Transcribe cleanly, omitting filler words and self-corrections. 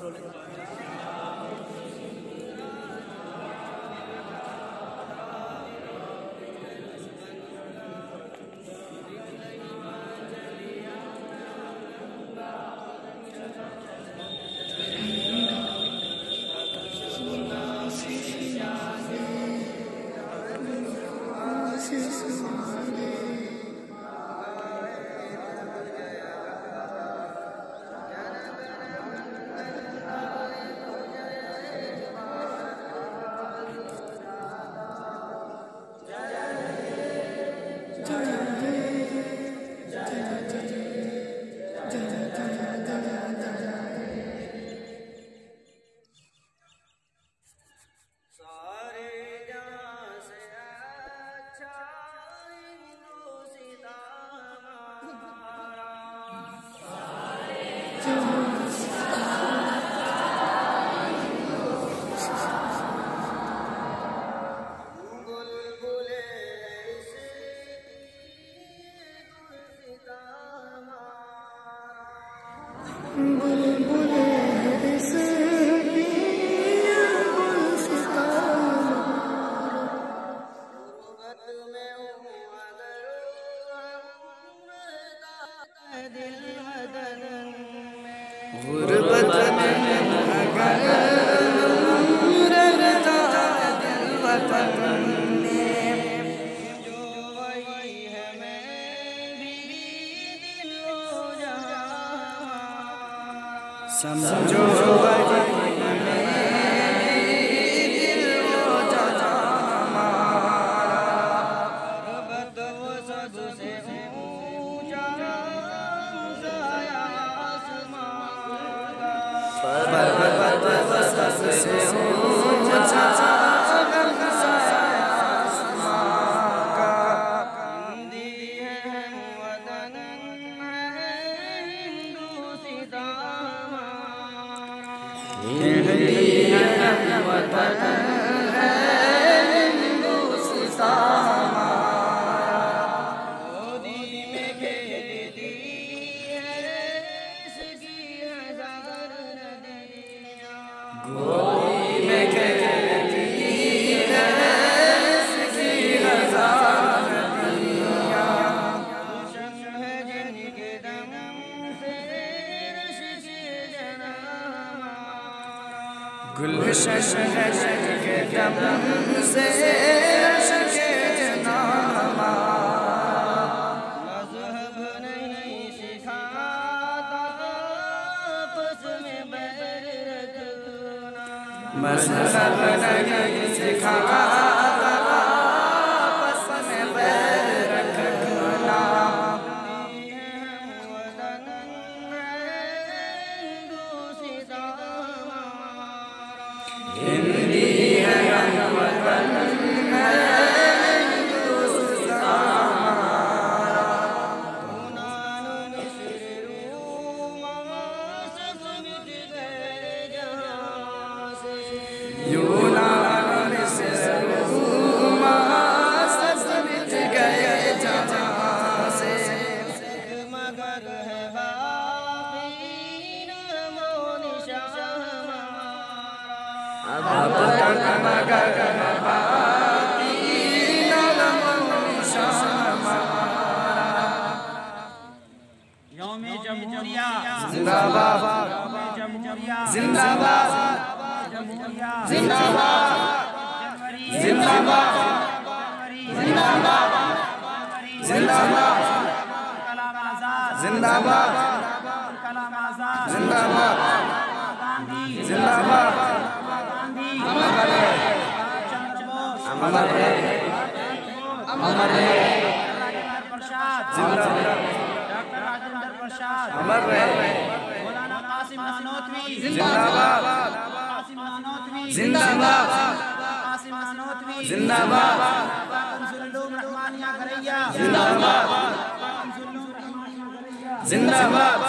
समझो गुलशन के दम से मज़हब नहीं सिखाता आपस में बैर रखना, मज़हब नहीं सिखाता आपस में बैर रखना। हिंदी है हम वतन है हिंदुस्तान हमारा, यूनान मिस्र रोम सब मिट गए जहाँ से, यूनान मिस्र रोम सब मिट गए जहाँ से, मगर है बाकी नामो निशान अब तक मगर बाकी नामो निशान हमारा। यौमे जमहूरिया जिंदाबाद, यौमे जमहूरिया जिंदाबाद, जमहूरिया जिंदाबाद, जिंदाबाद, जिंदाबाद, जिंदाबाद, कलाम आजाद जिंदाबाद, कलाम आजाद जिंदाबाद, गांधी जिंदाबाद, गांधी अमर रहे, चंद्र बोस अमर रहे, अमर रहे, राजेंद्र प्रसाद जिंदाबाद, डॉक्टर राजेंद्र प्रसाद अमर रहे, मौलाना कासिम नानोतवी जिंदाबाद, कासिम नानोतवी जिंदाबाद, कासिम नानोतवी जिंदाबाद, कंसुलुम रहमानिया घरैया जिंदाबाद, कंसुलुम रहमानिया घरैया जिंदाबाद।